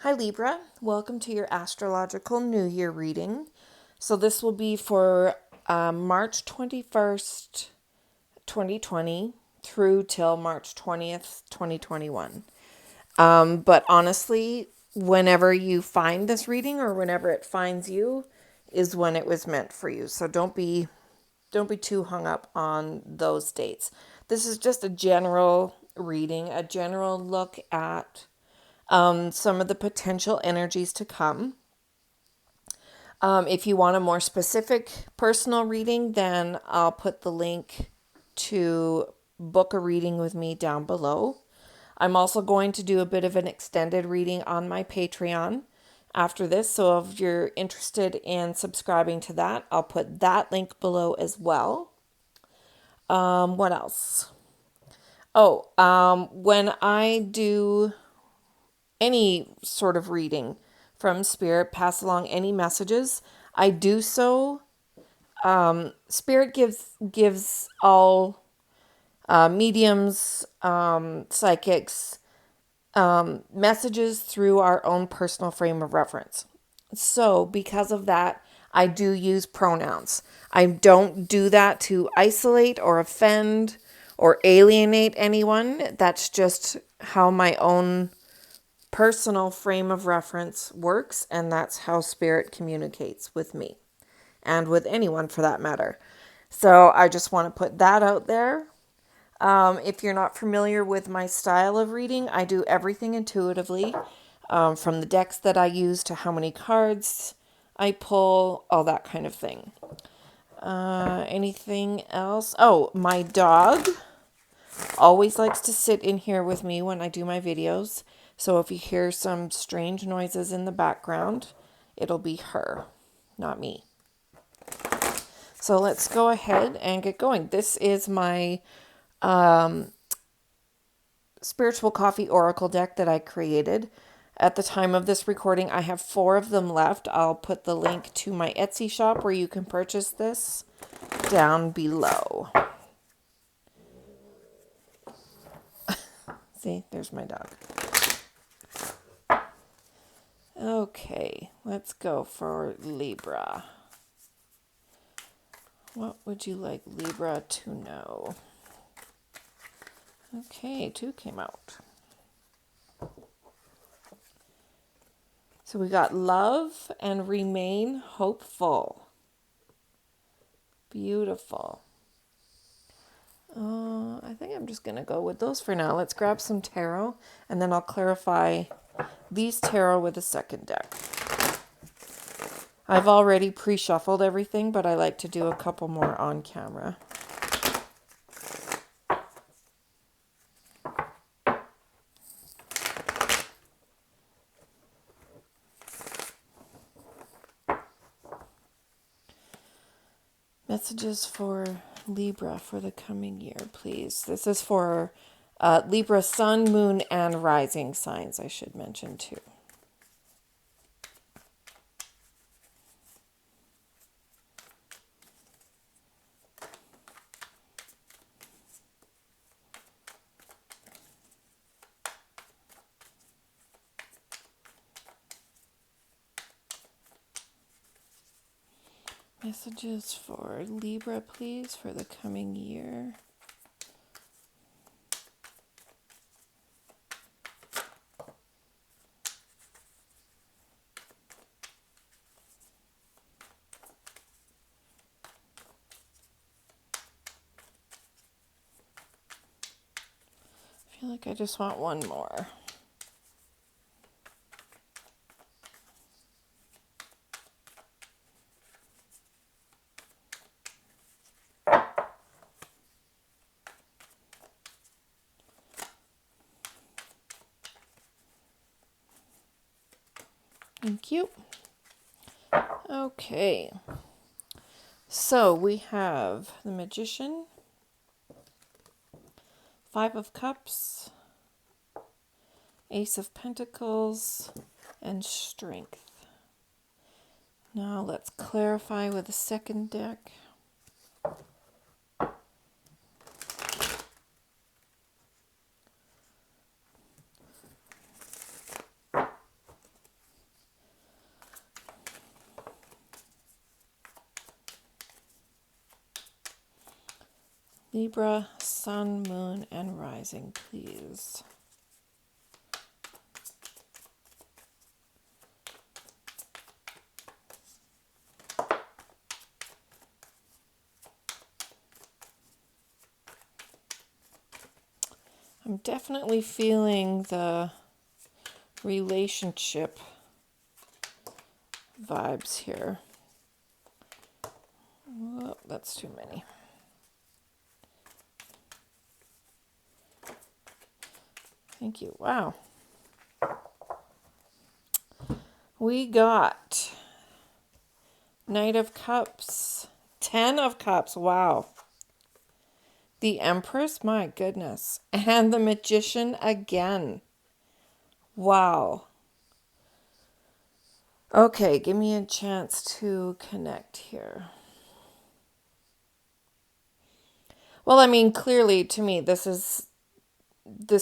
Hi Libra, welcome to your Astrological New Year reading. So this will be for March 21st, 2020 through till March 20th, 2021. But honestly, whenever you find this reading or whenever it finds you is when it was meant for you. So don't be too hung up on those dates. This is just a general reading, a general look at some of the potential energies to come. If you want a more specific personal reading, then I'll put the link to book a reading with me down below. I'm also going to do a bit of an extended reading on my Patreon after this. So if you're interested in subscribing to that, I'll put that link below as well. What else? When I do any sort of reading from Spirit, pass along any messages, I do so. Spirit gives all mediums, psychics, messages through our own personal frame of reference. So because of that, I do use pronouns. I don't do that to isolate or offend or alienate anyone. That's just how my own personal frame of reference works, and that's how Spirit communicates with me and with anyone for that matter. So I just want to put that out there. If you're not familiar with my style of reading, I do everything intuitively, from the decks that I use to how many cards I pull, all that kind of thing. Anything else? Oh, my dog always likes to sit in here with me when I do my videos. So if you hear some strange noises in the background, it'll be her, not me. So let's go ahead and get going. This is my Spiritual Coffee Oracle deck that I created. At the time of this recording, I have 4 of them left. I'll put the link to my Etsy shop where you can purchase this down below. See, there's my dog. Okay, let's go for Libra. What would you like Libra to know? Okay, 2 came out. So we got love and remain hopeful. Beautiful. I think I'm just going to go with those for now. Let's grab some tarot, and then I'll clarify these tarot with a second deck. I've already pre-shuffled everything, but I like to do a couple more on camera. Messages for Libra for the coming year, please. This is for Libra sun, moon, and rising signs, I should mention too. Messages for Libra, please, for the coming year. I feel like I just want one more. Thank you. Okay. So we have the Magician, 5 of Cups, Ace of Pentacles, and Strength. Now let's clarify with the second deck. Libra, sun, moon, and rising, please. I'm definitely feeling the relationship vibes here. Oh, that's too many. Thank you. Wow. We got Knight of Cups, 10 of Cups. Wow. The Empress, my goodness. And the Magician again. Wow. Okay, give me a chance to connect here. Well, I mean, clearly to me, this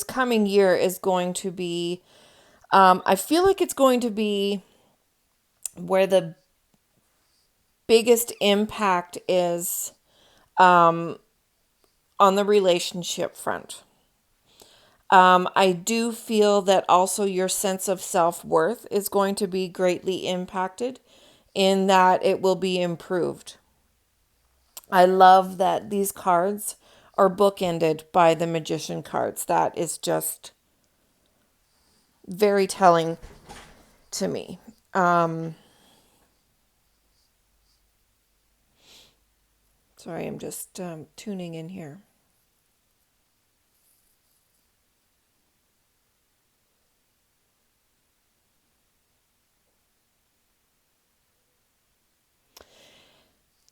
coming year is going to be, I feel like it's going to be where the biggest impact is on the relationship front. I do feel that also your sense of self-worth is going to be greatly impacted in that it will be improved. I love that these cards are bookended by the Magician cards. That is just very telling to me. Sorry, I'm just tuning in here.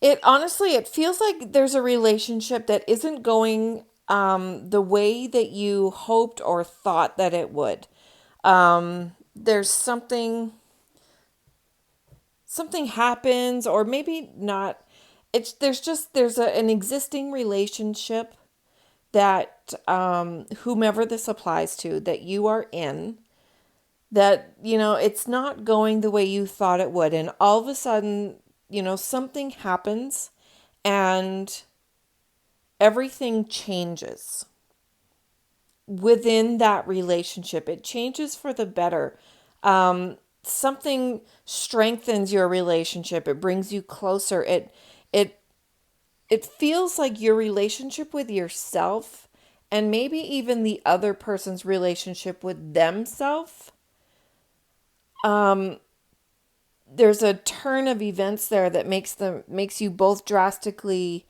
It honestly, it feels like there's a relationship that isn't going the way that you hoped or thought that it would. There's something happens, or maybe not. There's an existing relationship that whomever this applies to that you are in, that it's not going the way you thought it would, and all of a sudden something happens and everything changes within that relationship. It changes for the better. Something strengthens your relationship. It brings you closer. It it feels like your relationship with yourself, and maybe even the other person's relationship with themselves. There's a turn of events there that makes you both drastically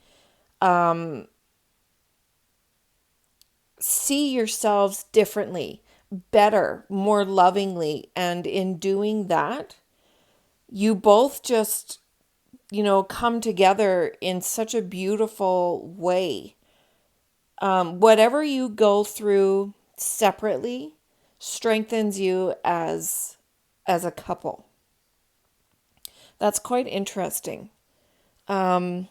see yourselves differently, better, more lovingly, and in doing that, you both just come together in such a beautiful way. Whatever you go through separately strengthens you as a couple. That's quite interesting. I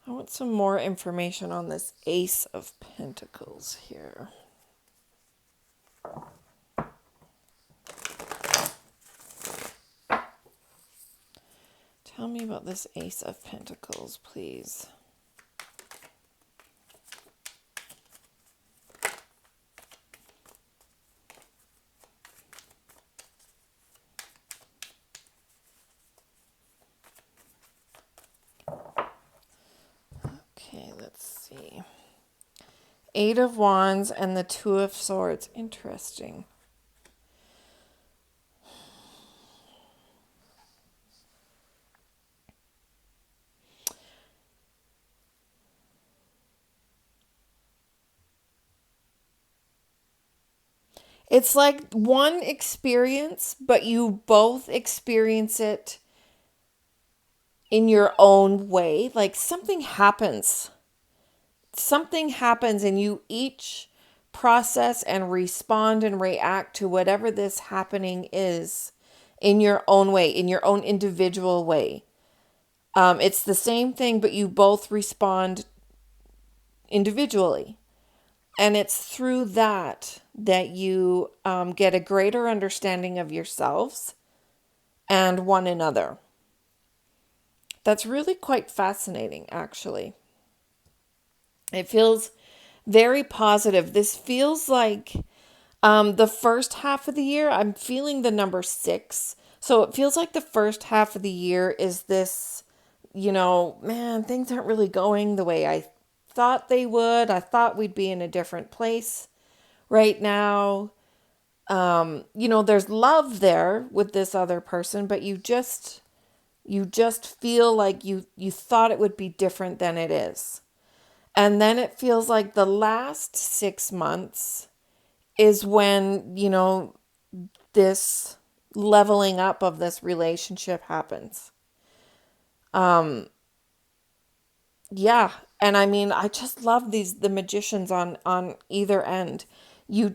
want some more information on this Ace of Pentacles here. Tell me about this Ace of Pentacles, please. Okay, let's see. Eight of Wands and the Two of Swords. Interesting. It's like one experience, but you both experience it in your own way. Like something happens. Something happens and you each process and respond and react to whatever this happening is in your own way, in your own individual way. It's the same thing, but you both respond individually. And it's through that you get a greater understanding of yourselves and one another. That's really quite fascinating, actually. It feels very positive. This feels like the first half of the year, I'm feeling the number 6. So it feels like the first half of the year is this, man, things aren't really going the way I thought they would. I thought we'd be in a different place right now. There's love there with this other person, but you just feel like you thought it would be different than it is. And then it feels like the last 6 months is when, this leveling up of this relationship happens. Yeah. And I mean, I just love the magicians on either end. You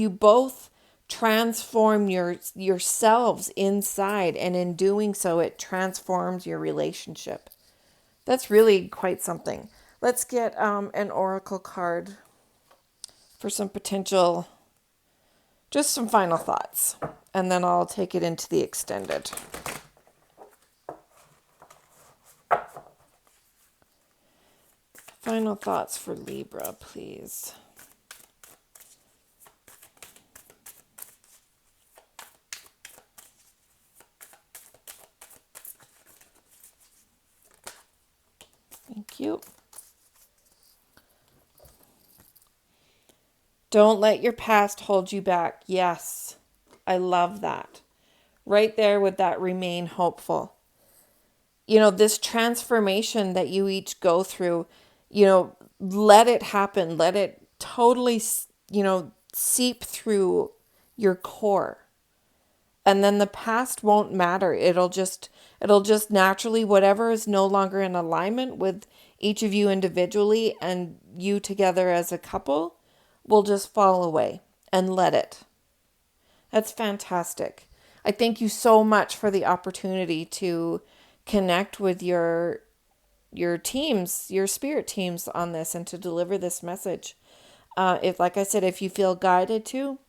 both transform yourselves inside, and in doing so it transforms your relationship. That's really quite something. Let's get an oracle card for some potential, just some final thoughts, and then I'll take it into the extended. Final thoughts for Libra, please. Thank you. Don't let your past hold you back. Yes, I love that. Right there with that remain hopeful. This transformation that you each go through, let it happen. Let it totally, seep through your core. And then the past won't matter. It'll just naturally, whatever is no longer in alignment with each of you individually and you together as a couple, will just fall away, and let it. That's fantastic. I thank you so much for the opportunity to connect with your teams, your spirit teams on this, and to deliver this message. If, like I said, if you feel guided to,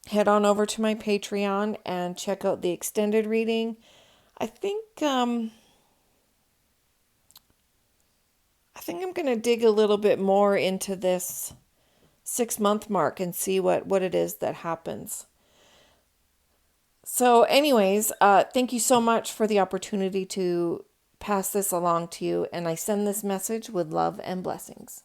head on over to my Patreon and check out the extended reading. I think I'm going to dig a little bit more into this 6-month mark and see what it is that happens. So anyways, thank you so much for the opportunity to pass this along to you, and I send this message with love and blessings.